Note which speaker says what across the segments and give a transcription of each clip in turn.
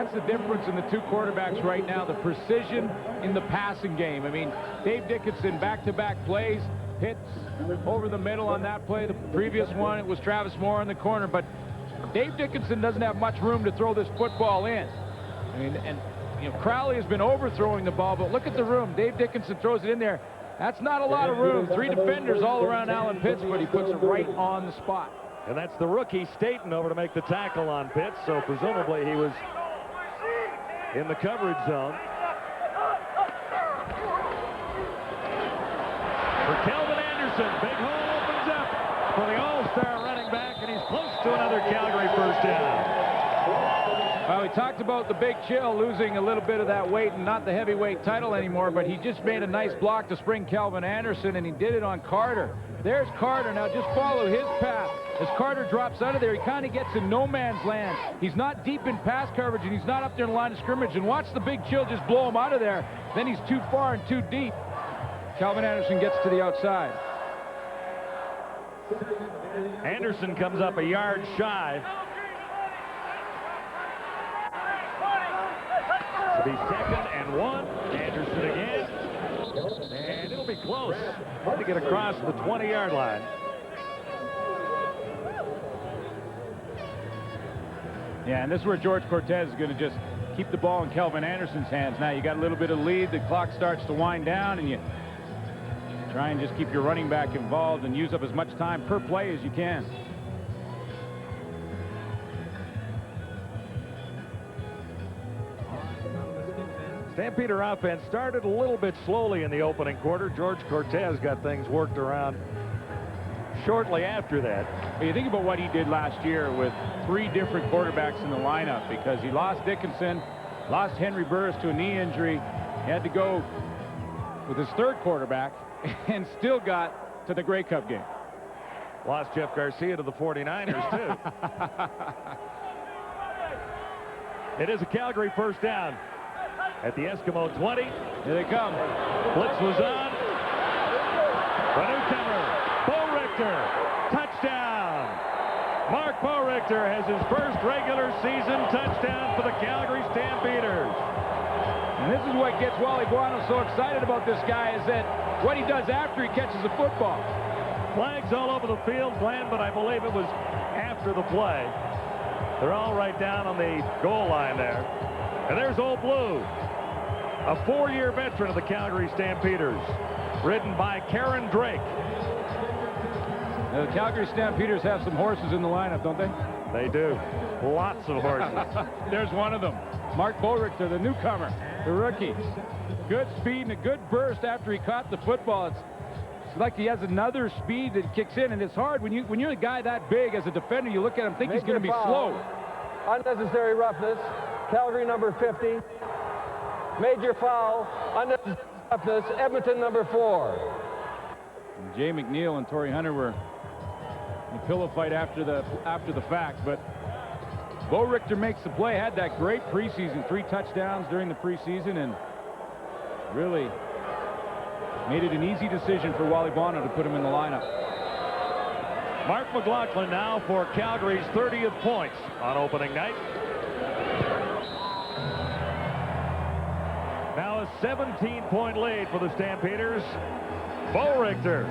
Speaker 1: that's the difference in the two quarterbacks right now, the precision in the passing game. I mean, Dave Dickinson, back-to-back plays, hits over the middle on that play. The previous one, it was Travis Moore in the corner, but Dave Dickinson doesn't have much room to throw this football in. I mean, and you know, Crowley has been overthrowing the ball, but look at the room. Dave Dickinson throws it in there. That's not a lot of room. 3 defenders all around Alan Pitts, but he puts it right on the spot.
Speaker 2: And that's the rookie Staten over to make the tackle on Pitts, so presumably he was in the coverage zone. For Kelvin Anderson, big hole opens up for the all-star running back, and he's close to another Calgary first down.
Speaker 1: Well, we talked about the Big Chill losing a little bit of that weight and not the heavyweight title anymore, but he just made a nice block to spring Kelvin Anderson, and he did it on Carter. There's Carter. Now just follow his path. As Carter drops out of there, he kind of gets in no man's land. He's not deep in pass coverage, and he's not up there in the line of scrimmage. And watch the Big Chill just blow him out of there. Then he's too far and too deep. Kelvin Anderson gets to the outside.
Speaker 2: Anderson comes up a yard shy. It'll be 2nd and 1. Anderson again. And it'll be close. Hard to get across the 20-yard line.
Speaker 1: Yeah, and this is where George Cortez is going to just keep the ball in Kelvin Anderson's hands. Now you got a little bit of lead. The clock starts to wind down, and you try and just keep your running back involved and use up as much time per play as you can.
Speaker 2: Stampeder offense started a little bit slowly in the opening quarter. George Cortez got things worked around shortly after that.
Speaker 1: But you think about what he did last year with 3 different quarterbacks in the lineup, because he lost Dickinson, lost Henry Burris to a knee injury. He had to go with his 3rd quarterback and still got to the Grey Cup game.
Speaker 2: Lost Jeff Garcia to the 49ers, too. It is a Calgary first down at the Eskimo 20.
Speaker 1: Here they come.
Speaker 2: Blitz was on. The newcomer, Bo Richter, touchdown. Mark Bo Richter has his first regular season touchdown for the Calgary Stampeders.
Speaker 1: And this is what gets Wally Buono so excited about this guy, is that what he does after he catches the football.
Speaker 2: Flags all over the field, Glenn, but I believe it was after the play. They're all right down on the goal line there. And there's Old Blue, a 4-year veteran of the Calgary Stampeders, ridden by Karen Drake.
Speaker 1: The Calgary Stampeders have some horses in the lineup, don't they?
Speaker 2: They do. Lots of horses.
Speaker 1: There's one of them. Mark Bo Richter, the newcomer, the rookie. Good speed and a good burst after he caught the football. It's like he has another speed that kicks in, and it's hard when you're a guy that big as a defender. You look at him, think he's going to be slow.
Speaker 3: Unnecessary roughness. Calgary number 50. Major foul. Unnecessary roughness. Edmonton number 4.
Speaker 1: And Jay McNeil and Torrey Hunter were in a pillow fight after the fact, but Bo Richter makes the play. Had that great preseason, 3 touchdowns during the preseason, and really made it an easy decision for Wally Buono to put him in the lineup.
Speaker 2: Mark McLaughlin now for Calgary's 30th points on opening night. Now a 17-point lead for the Stampeders. Bo Richter.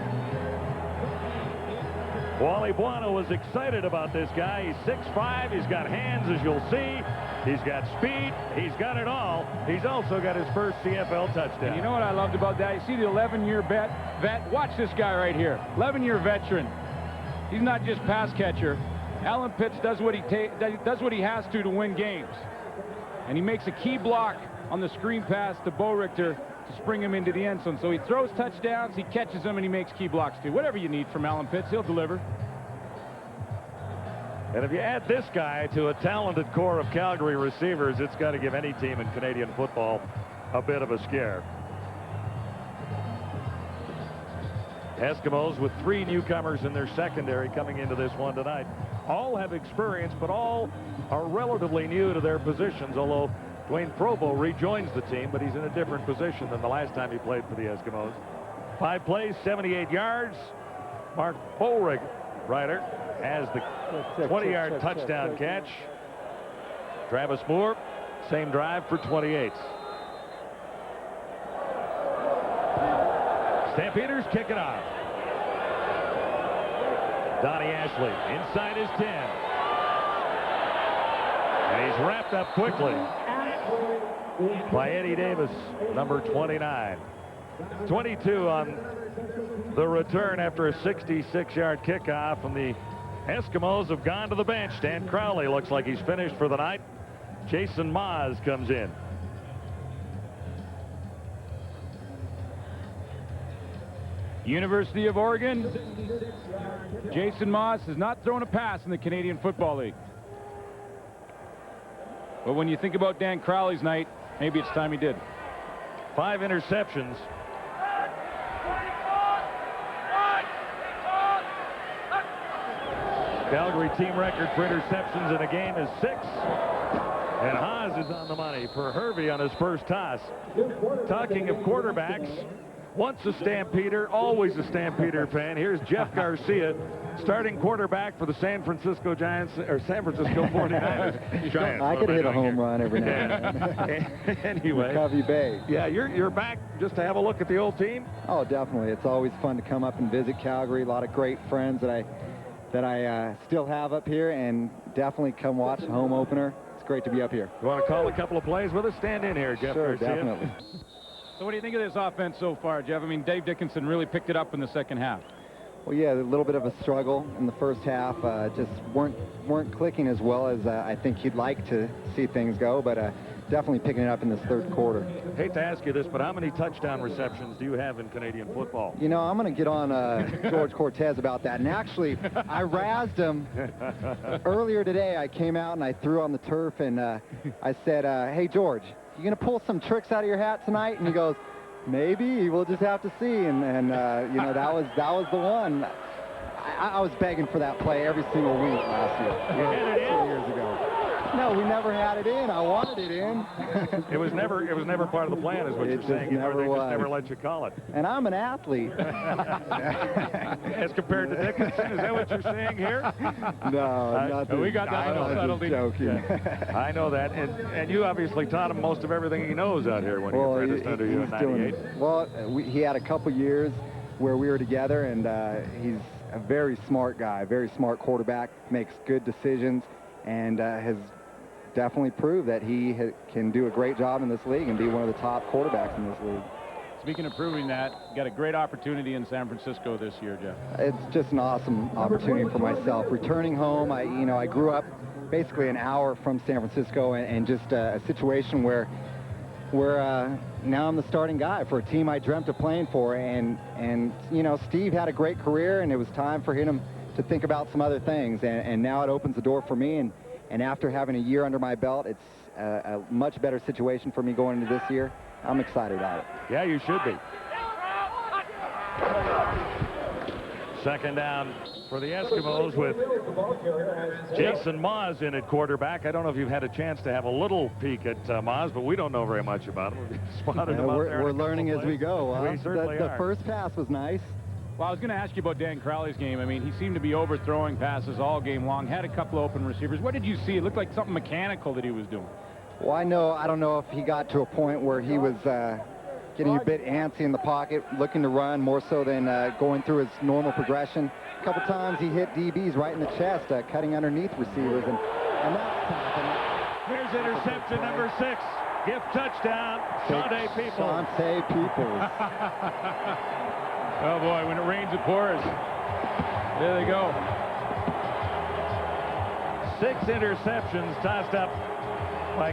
Speaker 2: Wally Buono was excited about this guy. He's 6'5". He's got hands, as you'll see. He's got speed. He's got it all. He's also got his first CFL touchdown.
Speaker 1: And you know what I loved about that? You see the 11-year vet. Watch this guy right here. 11-year veteran. He's not just pass catcher. Alan Pitts does what he has to win games. And he makes a key block on the screen pass to Bo Richter to spring him into the end zone. So he throws touchdowns, he catches them, and he makes key blocks too. Whatever you need from Alan Pitts, he'll deliver.
Speaker 2: And if you add this guy to a talented core of Calgary receivers, it's got to give any team in Canadian football a bit of a scare. Eskimos with 3 newcomers in their secondary coming into this one tonight. All have experience, but all are relatively new to their positions, although Dwayne Provo rejoins the team, but he's in a different position than the last time he played for the Eskimos. 5 plays, 78 yards. Mark Richter has the 20-yard touchdown catch. Travis Moore Same drive for 28. Stampeders kick it off. Donnie Ashley inside his 10. And he's wrapped up quickly by Eddie Davis, number 29. 22 on the return after a 66-yard kickoff, and the Eskimos have gone to the bench. Dan Crowley looks like he's finished for the night. Jason Maas comes in.
Speaker 1: University of Oregon. Jason Maas has not thrown a pass in the Canadian Football League. But when you think about Dan Crowley's night, maybe it's time he did.
Speaker 2: 5 interceptions. Calgary team record for interceptions in a game is 6. And Haas is on the money for Hervey on his first toss. Talking of quarterbacks, once a Stampeder, always a Stampeder fan. Here's Jeff Garcia, starting quarterback for the San Francisco Giants, or San Francisco 49ers. Giants.
Speaker 4: I could hit a home run every now and then.
Speaker 2: Anyway.
Speaker 4: Covey Bay.
Speaker 2: Yeah, you're back just to have a look at the old team?
Speaker 4: Oh, definitely. It's always fun to come up and visit Calgary. A lot of great friends that I still have up here, and definitely come watch the home opener. It's great to be up here.
Speaker 2: You want to call a couple of plays with us? Stand in here, Jeff
Speaker 4: Sure,
Speaker 2: Garcia.
Speaker 4: definitely.
Speaker 1: So what do you think of this offense so far, Jeff? I mean, Dave Dickinson really picked it up in the second half.
Speaker 4: Well, yeah, a little bit of a struggle in the first half. Just weren't clicking as well as I think he'd like to see things go, but definitely picking it up in this third quarter.
Speaker 2: Hate to ask you this, but how many touchdown receptions do you have in Canadian football?
Speaker 4: You know, I'm going to get on George Cortez about that. And actually, I razzed him earlier today. I came out and I threw on the turf, and I said, hey, George, you going to pull some tricks out of your hat tonight? And he goes, maybe. We'll just have to see. And you know, that was the one. I was begging for that play every single week last year.
Speaker 2: You had it in?
Speaker 4: 2 years ago. No, we never had it in. I wanted it in.
Speaker 2: It was never part of the plan, is what you're saying. They just never let you call it.
Speaker 4: And I'm an athlete.
Speaker 2: As compared to Dickinson, is that what you're saying here?
Speaker 4: No, nothing.
Speaker 1: We got that one settled in.
Speaker 4: Joking.
Speaker 2: Yeah. I know that, and you obviously taught him most of everything he knows out here when he apprenticed under you in '98.
Speaker 4: Well, he had a couple years where we were together, and he's a very smart guy, very smart quarterback, makes good decisions, and has definitely proved that he can do a great job in this league and be one of the top quarterbacks in this league.
Speaker 1: Speaking of proving that, got a great opportunity in San Francisco this year, Jeff.
Speaker 4: It's just an awesome opportunity for myself. Returning home, I grew up basically an hour from San Francisco, and just a situation where now I'm the starting guy for a team I dreamt of playing for, and you know, Steve had a great career, and it was time for him to think about some other things, and now it opens the door for me, and after having a year under my belt, it's a much better situation for me going into this year. I'm excited about it.
Speaker 2: Yeah, you should be. Second down for the Eskimos with Jason Maas in at quarterback. I don't know if you've had a chance to have a little peek at Maas, but we don't know very much about him. We've spotted him out there.
Speaker 4: We're learning as we go.
Speaker 2: We certainly
Speaker 4: the
Speaker 2: are.
Speaker 4: first pass was nice.
Speaker 1: Well, I was going to ask you about Dan Crowley's game. I mean, he seemed to be overthrowing passes all game long, had a couple of open receivers. What did you see? It looked like something mechanical that he was doing.
Speaker 4: Well, I don't know if he got to a point where he was getting a bit antsy in the pocket, looking to run more so than going through his normal progression. A couple times he hit DBs right in the chest, cutting underneath receivers, and that's tough.
Speaker 2: Here's interception number 6. Gift touchdown, Shante Peoples.
Speaker 4: Shante Peoples.
Speaker 1: Oh, boy, when it rains, it pours. There they go.
Speaker 2: 6 interceptions tossed up by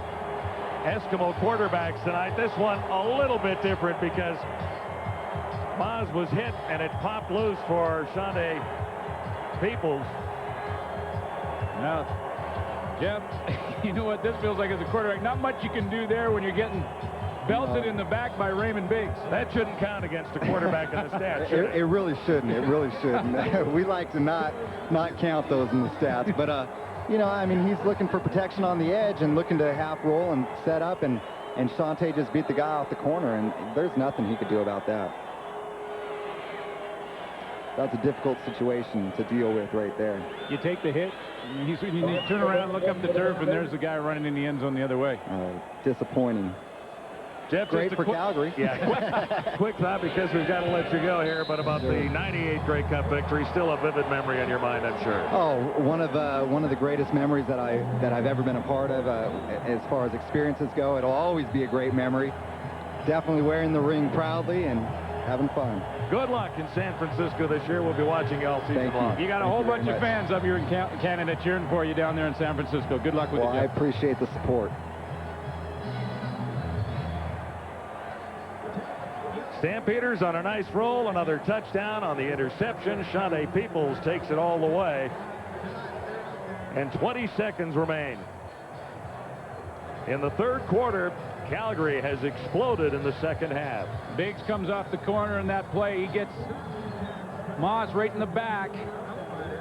Speaker 2: Eskimo quarterbacks tonight. This one a little bit different because Maas was hit and it popped loose for Shante Peoples.
Speaker 1: Now, Jeff, you know what this feels like as a quarterback? Not much you can do there when you're getting belted in the back by Raymond Biggs.
Speaker 2: That shouldn't count against a quarterback in the stats.
Speaker 4: It really shouldn't. It really shouldn't. We like to not count those in the stats, but you know, I mean, he's looking for protection on the edge and looking to half roll and set up, and Shante just beat the guy off the corner, and there's nothing he could do about that. that's a difficult situation to deal with right there.
Speaker 1: You take the hit, you turn around, look up the turf, and there's the guy running in the end zone the other way.
Speaker 4: Disappointing.
Speaker 2: Jeff,
Speaker 4: Great for Calgary.
Speaker 2: Yeah, quick thought, because we've got to let you go here, but about the 98 Grey Cup victory, still a vivid memory in your mind, I'm sure.
Speaker 4: Oh, one of the greatest memories that I've ever been a part of. As far as experiences go, it'll always be a great memory. Definitely wearing the ring proudly and having fun.
Speaker 2: Good luck in San Francisco this year. We'll be watching you all season long.
Speaker 1: You got a whole bunch of fans up here in Canada cheering for you down there in San Francisco. Good luck with it, Jeff.
Speaker 4: I appreciate the support.
Speaker 2: Stampeders on a nice roll. Another touchdown on the interception. Shante Peoples takes it all the way. And 20 seconds remain. In the third quarter, Calgary has exploded in the second half.
Speaker 1: Biggs comes off the corner in that play. He gets Moss right in the back.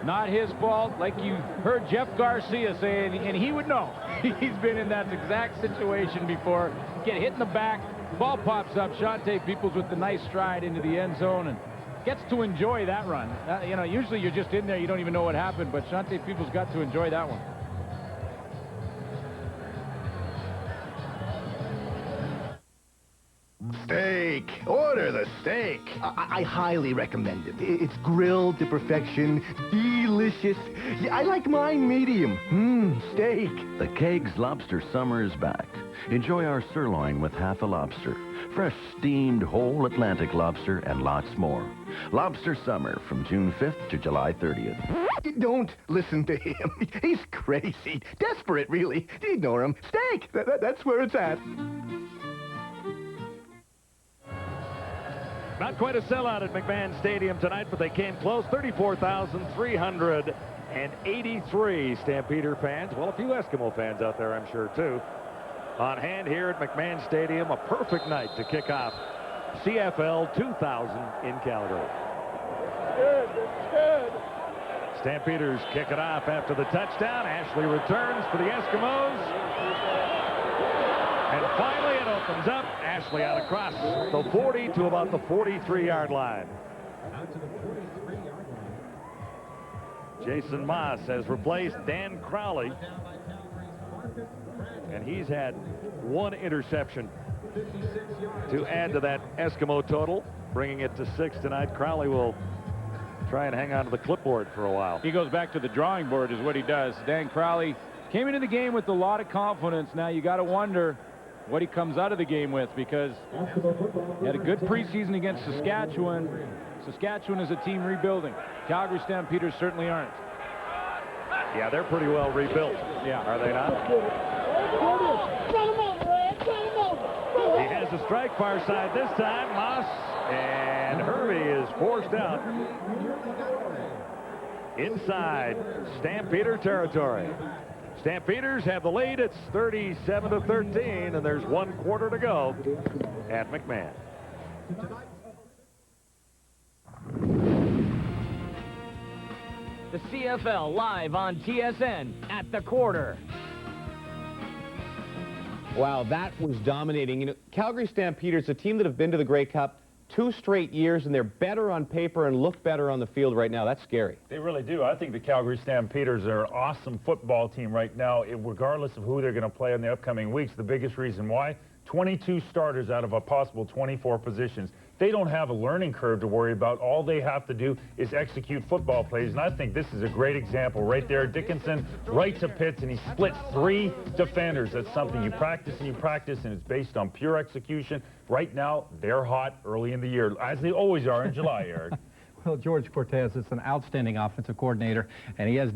Speaker 1: Not his fault, like you heard Jeff Garcia say, and he would know. He's been in that exact situation before. Get hit in the back. Ball pops up. Shante Peoples with the nice stride into the end zone and gets to enjoy that run. You know, usually you're just in there, you don't even know what happened, but Shante Peoples got to enjoy that one.
Speaker 5: Steak. Order the steak. I highly recommend it. It's grilled to perfection. Delicious. Yeah, I like mine medium. Steak.
Speaker 6: The Kegs Lobster Summer is back. Enjoy our sirloin with half a lobster, fresh steamed whole Atlantic lobster, and lots more. Lobster Summer from June 5th to July 30th.
Speaker 5: Don't listen to him. He's crazy. Desperate, really. Ignore him. Steak. That's where it's at.
Speaker 2: Not quite a sellout at McMahon Stadium tonight, but they came close. 34,383 Stampeder fans. Well, a few Eskimo fans out there, I'm sure, too. On hand here at McMahon Stadium, a perfect night to kick off CFL 2000 in Calgary.
Speaker 3: Good.
Speaker 2: Stampeders kick it off after the touchdown. Ashley returns for the Eskimos. And finally it opens up. Ashley out across the 40 to about the 43-yard line. Jason Moss has replaced Dan Crowley. And he's had one interception to add to that Eskimo total, bringing it to 6 tonight. Crowley will try and hang on to the clipboard for a while.
Speaker 1: He goes back to the drawing board is what he does. Dan Crowley came into the game with a lot of confidence. Now you got to wonder what he comes out of the game with, because he had a good preseason against Saskatchewan. Saskatchewan is a team rebuilding. Calgary Stampeders certainly aren't.
Speaker 2: Yeah, they're pretty well rebuilt.
Speaker 1: Yeah.
Speaker 2: Are they not? He has a strike far side this time. Moss and Hervey is forced out inside Stampeder territory. Stampeders have the lead. It's 37-13, and there's 1 quarter to go at McMahon.
Speaker 7: The CFL live on TSN at the quarter.
Speaker 8: Wow, that was dominating. You know, Calgary Stampeders, a team that have been to the Grey Cup 2 straight years, and they're better on paper and look better on the field right now. That's scary.
Speaker 9: They really do. I think the Calgary Stampeders are an awesome football team right now, regardless of who they're going to play in the upcoming weeks. The biggest reason why, 22 starters out of a possible 24 positions. They don't have a learning curve to worry about. All they have to do is execute football plays, and I think this is a great example right there. Dickinson right to Pitts, and he splits 3 defenders. That's something you practice, and it's based on pure execution. Right now, they're hot early in the year, as they always are in July, Eric.
Speaker 10: Well, George Cortez is an outstanding offensive coordinator, and he has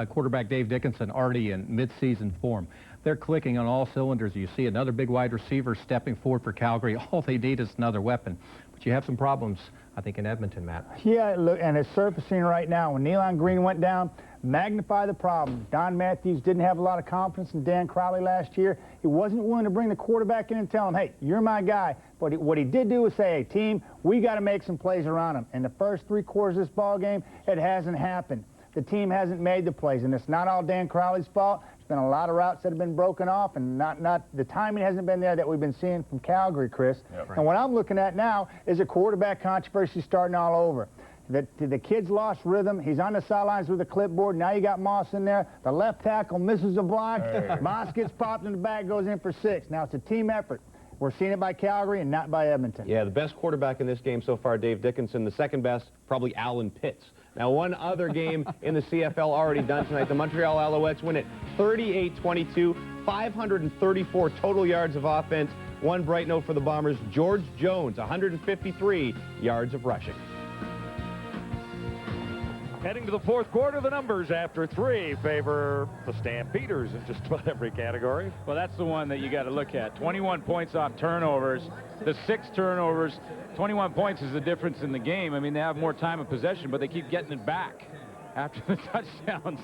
Speaker 10: quarterback Dave Dickinson already in midseason form. They're clicking on all cylinders. You see another big wide receiver stepping forward for Calgary. All they need is another weapon. But you have some problems, I think, in Edmonton, Matt.
Speaker 11: Yeah, look, and it's surfacing right now. When Nealon Green went down, magnify the problem. Don Matthews didn't have a lot of confidence in Dan Crowley last year. He wasn't willing to bring the quarterback in and tell him, hey, you're my guy. But what he did do was say, hey, team, we got to make some plays around him. In the first 3 quarters of this ball game, it hasn't happened. The team hasn't made the plays, and it's not all Dan Crowley's fault. There's been a lot of routes that have been broken off, and the timing hasn't been there that we've been seeing from Calgary, Chris. Yeah, right. And what I'm looking at now is a quarterback controversy starting all over. The kid's lost rhythm. He's on the sidelines with a clipboard. Now you got Moss in there. The left tackle misses the block. Moss gets popped in the back, goes in for 6. Now it's a team effort. We're seeing it by Calgary and not by Edmonton.
Speaker 8: Yeah, the best quarterback in this game so far, Dave Dickinson. The second best, probably Alan Pitts. Now, one other game in the CFL already done tonight. The Montreal Alouettes win it 38-22, 534 total yards of offense. One bright note for the Bombers, George Jones, 153 yards of rushing.
Speaker 2: Heading to the fourth quarter, the numbers after 3 favor the Stampeders in just about every category.
Speaker 1: Well, that's the one that you got to look at. 21 points off turnovers. The 6 turnovers, 21 points is the difference in the game. I mean, they have more time of possession, but they keep getting it back after the touchdowns.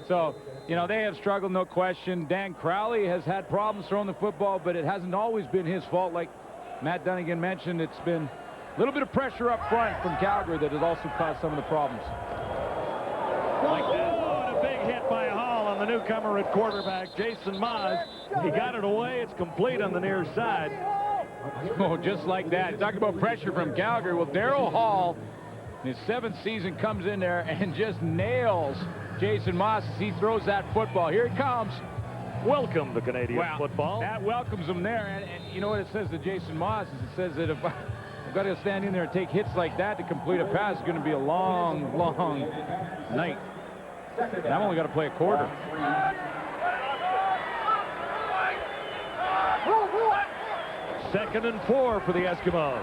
Speaker 1: So, you know, they have struggled, no question. Dan Crowley has had problems throwing the football, but it hasn't always been his fault. Like Matt Dunnigan mentioned, it's been a little bit of pressure up front from Calgary that has also caused some of the problems.
Speaker 2: Like that. Oh, and a big hit by Hall on the newcomer at quarterback, Jason Moss. He got it away. It's complete on the near side.
Speaker 1: Oh, just like that. Talk about pressure from Calgary. Well, Darryl Hall, in his 7th season, comes in there and just nails Jason Moss as he throws that football. Here it comes.
Speaker 2: Welcome to Canadian football.
Speaker 1: That welcomes him there. And you know what it says to Jason Moss is it says that if I've got to stand in there and take hits like that to complete a pass, it's going to be a long, long night. And I've only got to play a quarter.
Speaker 2: Second and 4 for the Eskimos.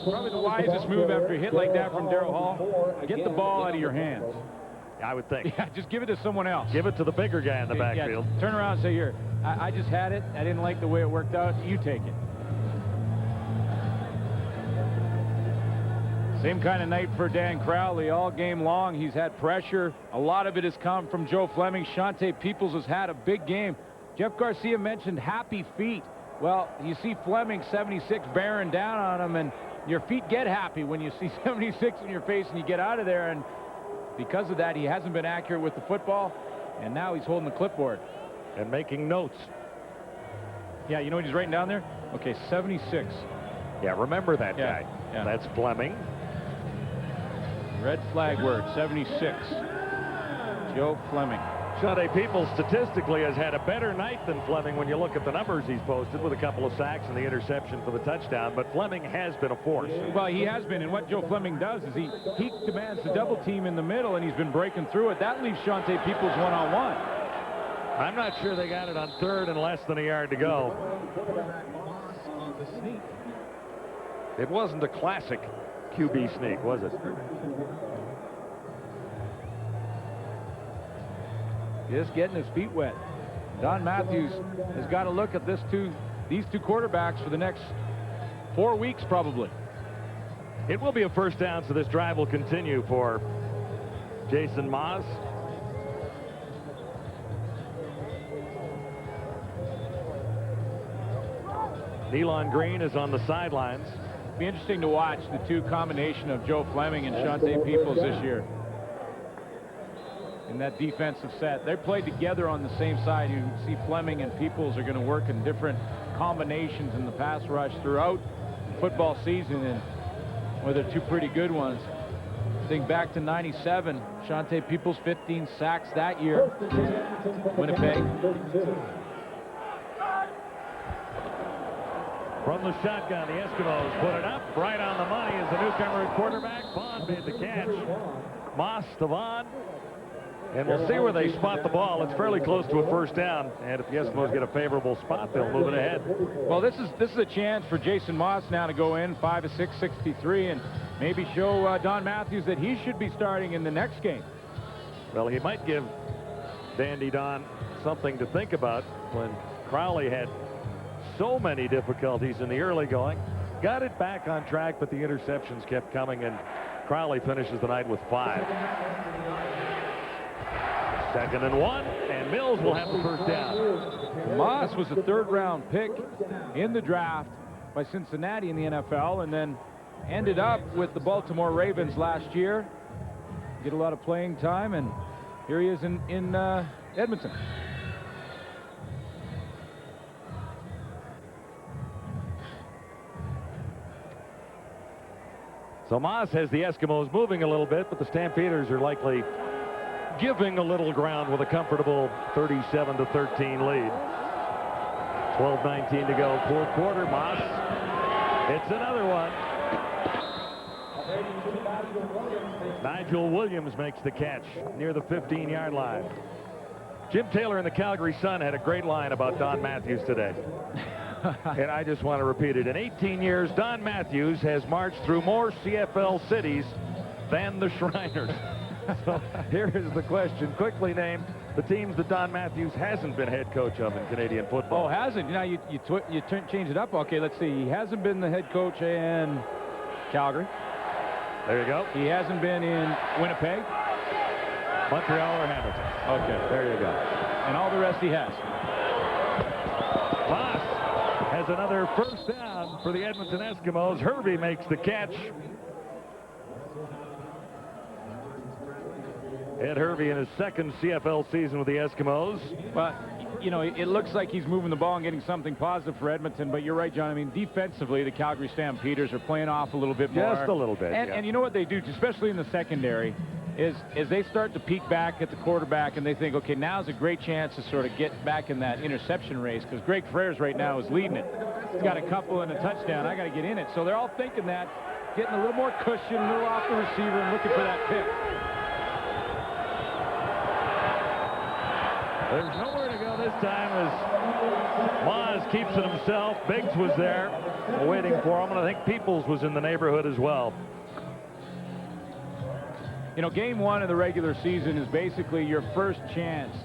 Speaker 1: Probably the wisest move after a hit like that from Darryl Hall. Get the ball out of your hands.
Speaker 2: I would think.
Speaker 1: Yeah, just give it to someone else.
Speaker 2: Give it to the bigger guy in the backfield.
Speaker 1: Yeah, turn around and say, here, I just had it. I didn't like the way it worked out. You take it. Same kind of night for Dan Crowley. All game long, he's had pressure. A lot of it has come from Joe Fleming. Shante Peoples has had a big game. Jeff Garcia mentioned happy feet. Well, you see Fleming, 76, bearing down on him, and your feet get happy when you see 76 in your face and you get out of there. And because of that, he hasn't been accurate with the football, and now he's holding the clipboard.
Speaker 2: And making notes.
Speaker 1: Yeah, you know what he's writing down there? Okay, 76.
Speaker 2: Yeah, remember that guy.
Speaker 1: Yeah.
Speaker 2: That's Fleming.
Speaker 1: Red flag word, 76. Joe Fleming.
Speaker 2: Shante Peoples statistically has had a better night than Fleming when you look at the numbers he's posted with a couple of sacks and the interception for the touchdown, but Fleming has been a force.
Speaker 1: Well, he has been, and what Joe Fleming does is he demands the double team in the middle, and he's been breaking through it. That leaves Shante Peoples one-on-one.
Speaker 2: I'm not sure they got it on 3rd and less than a yard to go. It wasn't a classic QB sneak, was it?
Speaker 1: Just getting his feet wet. Don Matthews has got to look at these two quarterbacks for the next 4 weeks, probably.
Speaker 2: It will be a first down, so this drive will continue for Jason Moss. Nealon Green is on the sidelines.
Speaker 1: It'll be interesting to watch the two combination of Joe Fleming and Shante Peoples this year. In that defensive set. They played together on the same side. You see Fleming and Peoples are going to work in different combinations in the pass rush throughout the football season, and well, they're two pretty good ones. Think back to 97. Shante Peoples, 15 sacks that year. Winnipeg.
Speaker 2: From the shotgun, the Eskimos put it up. Right on the money is the newcomer at quarterback. Vaughn made the catch. Moss to Vaughn. And we'll see where they spot the ball. It's fairly close to a first down, and if the Eskimos get a favorable spot, they'll move it ahead.
Speaker 1: Well, this is a chance for Jason Moss now to go in 5 of 6, 63, and maybe show Don Matthews that he should be starting in the next game.
Speaker 2: Well, he might give Dandy Don something to think about when Crowley had so many difficulties in the early going. Got it back on track, but the interceptions kept coming, and Crowley finishes the night with 5. 2nd and 1, and Mills will have the first down.
Speaker 1: Moss was a 3rd-round pick in the draft by Cincinnati in the NFL, and then ended up with the Baltimore Ravens last year. Get a lot of playing time, and here he is in Edmonton.
Speaker 2: So Moss has the Eskimos moving a little bit, but the Stampeders are likely giving a little ground with a comfortable 37-13 lead. 12:19 to go, fourth quarter. Moss hits another one. Nigel Williams makes the catch near the 15-yard line. Jim Taylor in the Calgary Sun had a great line about Don Matthews today. And I just want to repeat it. In 18 years, Don Matthews has marched through more CFL cities than the Shriners. So here is the question. Quickly name the teams that Don Matthews hasn't been head coach of in Canadian football.
Speaker 1: Oh, hasn't? Now you change it up. Okay, let's see. He hasn't been the head coach in Calgary.
Speaker 2: There you go.
Speaker 1: He hasn't been in Winnipeg,
Speaker 2: Montreal, or Hamilton.
Speaker 1: Okay,
Speaker 2: there you go.
Speaker 1: And all the rest he has.
Speaker 2: Moss has another first down for the Edmonton Eskimos. Hervey makes the catch. Ed Hervey in his second CFL season with the Eskimos.
Speaker 1: But, you know, it looks like he's moving the ball and getting something positive for Edmonton. But you're right, John. I mean, defensively, the Calgary Stampeders are playing off a little bit more.
Speaker 2: Just a little bit,
Speaker 1: And you know what they do, especially in the secondary, is they start to peek back at the quarterback and they think, okay, now's a great chance to sort of get back in that interception race because Greg Frères right now is leading it. He's got a couple and a touchdown. I got to get in it. So they're all thinking that, getting a little more cushion, a little off the receiver and looking for that pick.
Speaker 2: There's nowhere to go this time as Moz keeps it himself. Biggs was there waiting for him, and I think Peoples was in the neighborhood as well.
Speaker 1: You know, game one of the regular season is basically your first chance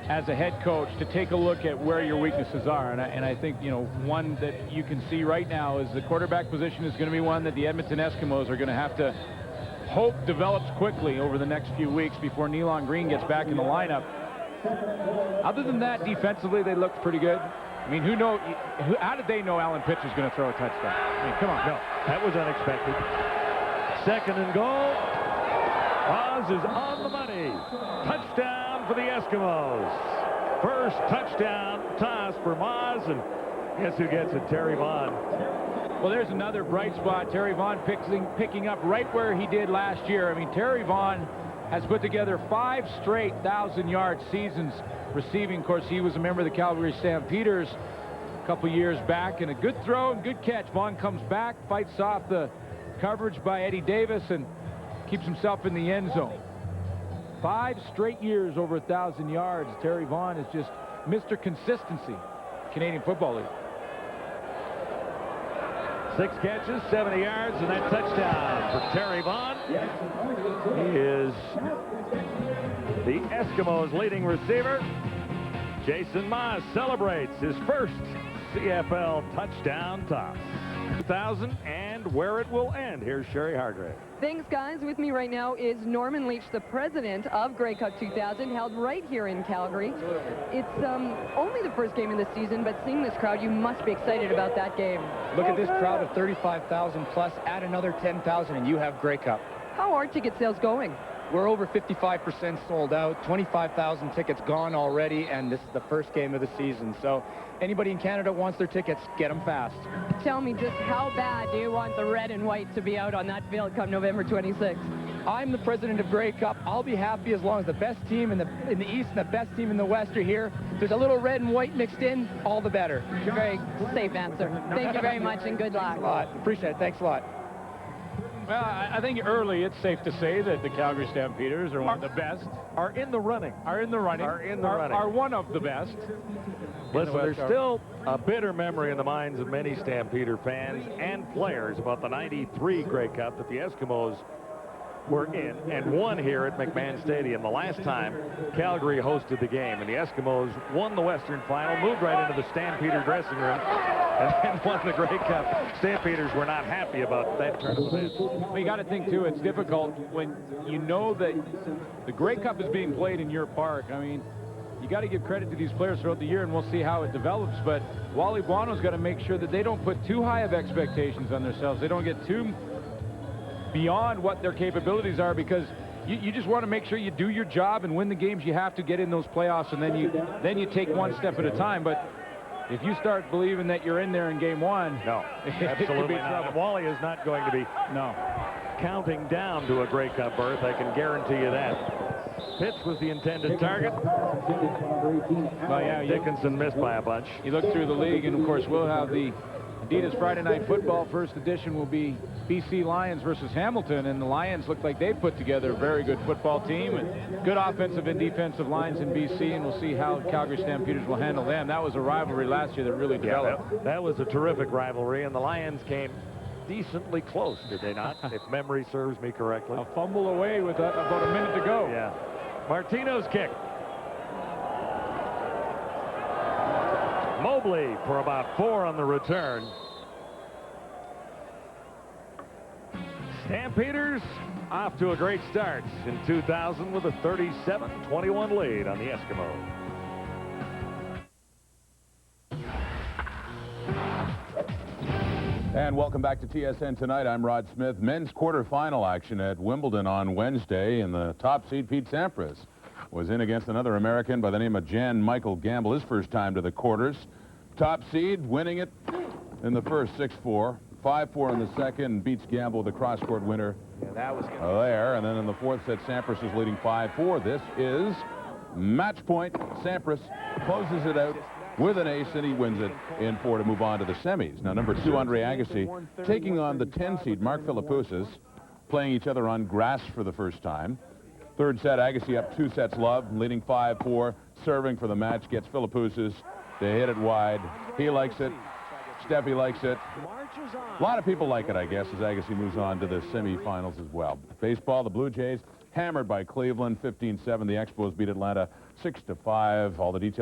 Speaker 1: as a head coach to take a look at where your weaknesses are. And I think, you know, one that you can see right now is the quarterback position is going to be one that the Edmonton Eskimos are going to have to hope develops quickly over the next few weeks before Nealon Green gets back in the lineup. Other than that, defensively, they looked pretty good. I mean, how did they know Alan Pitts was going to throw a touchdown? I mean, come on.
Speaker 2: No, that was unexpected. Second and goal. Oz is on the money. Touchdown for the Eskimos. First touchdown toss for Moz, and guess who gets it? Terry Vaughn.
Speaker 1: Well, there's another bright spot. Terry Vaughn picking up right where he did last year. I mean, Terry Vaughn has put together 5 straight 1,000-yard seasons receiving. Of course, he was a member of the Calgary Stampeders a couple years back, and a good throw and good catch. Vaughn comes back, fights off the coverage by Eddie Davis, and keeps himself in the end zone. 5 straight years over 1,000 yards. Terry Vaughn is just Mr. Consistency, Canadian Football League.
Speaker 2: 6 catches, 70 yards, and that touchdown for Terry Vaughn. He is the Eskimos' leading receiver. Jason Moss celebrates his first CFL touchdown toss. 2000 and where it will end. Here's Sherry Hargrave.
Speaker 12: Thanks, guys. With me right now is Norman Leach, the president of Grey Cup 2000, held right here in Calgary. It's only the first game of the season, but seeing this crowd, you must be excited about that game.
Speaker 13: Look at this crowd of 35,000 plus. Add another 10,000 and you have Grey Cup.
Speaker 12: How are ticket sales going?
Speaker 13: We're over 55% sold out, 25,000 tickets gone already, and this is the first game of the season. So anybody in Canada wants their tickets, get them fast.
Speaker 12: Tell me, just how bad do you want the red and white to be out on that field come November 26th?
Speaker 13: I'm the president of Grey Cup. I'll be happy as long as the best team in the East and the best team in the West are here. If there's a little red and white mixed in, all the better.
Speaker 12: Very safe answer. Thank you very much, and good luck.
Speaker 13: Thanks a lot. Appreciate it. Thanks a lot.
Speaker 1: Well, I think early it's safe to say that the Calgary Stampeders are one of the best.
Speaker 2: Are in the running.
Speaker 1: Are one of the best.
Speaker 2: Listen, there's still a bitter memory in the minds of many Stampeder fans and players about the '93 Grey Cup that the Eskimos were in and won here at McMahon Stadium the last time Calgary hosted the game. And the Eskimos won the Western Final, moved right into the Stampeder dressing room, and then won the Grey Cup. Stampeders were not happy about that turn of events.
Speaker 1: Well, you got to think, too, it's difficult when you know that the Grey Cup is being played in your park. I mean, you got to give credit to these players throughout the year, and we'll see how it develops. But Wally Buono's got to make sure that they don't put too high of expectations on themselves. They don't get too beyond what their capabilities are, because you just want to make sure you do your job and win the games you have to get in those playoffs, and then you take one step at a time. But if you start believing that you're in there in game one,
Speaker 2: no,
Speaker 1: it could
Speaker 2: absolutely
Speaker 1: be
Speaker 2: not.
Speaker 1: trouble.
Speaker 2: And Wally is not going to be counting down to a Grey Cup berth. I can guarantee you that. Pitts was the intended target.
Speaker 1: Well, yeah,
Speaker 2: Dickinson missed by a bunch.
Speaker 1: You look through the league, and of course we'll have the Adidas Friday Night Football. First edition will be BC Lions versus Hamilton, and the Lions look like they've put together a very good football team and good offensive and defensive lines in BC, and we'll see how Calgary Stampeders will handle them. That was a rivalry last year that really developed.
Speaker 2: Yeah, that was a terrific rivalry, and the Lions came decently close, did they not? If memory serves me correctly.
Speaker 1: A fumble away with about a minute to go.
Speaker 2: Yeah. Martino's kick. Mobley for about 4 on the return. Stampeders off to a great start in 2000 with a 37-21 lead on the Eskimos.
Speaker 14: And welcome back to TSN Tonight. I'm Rod Smith. Men's quarterfinal action at Wimbledon on Wednesday, and the top seed Pete Sampras was in against another American by the name of Jan Michael Gamble, his first time to the quarters. Top seed winning it in the first 6-4, 5-4 in the second, beats Gamble, the cross-court winner.
Speaker 1: Yeah, that was good.
Speaker 14: There, and then in the fourth set, Sampras is leading 5-4. This is match point. Sampras closes it out with an ace, and he wins it in 4 to move on to the semis. Now, number 2, Andre Agassi, taking on the 10 seed, Mark Philippoussis, playing each other on grass for the first time. Third set, Agassi up 2 sets love, leading 5-4, serving for the match, gets Philippoussis to hit it wide. He likes it. Steffi likes it. A lot of people like it, I guess, as Agassi moves on to the semifinals as well. Baseball, the Blue Jays hammered by Cleveland, 15-7. The Expos beat Atlanta 6-5. All the details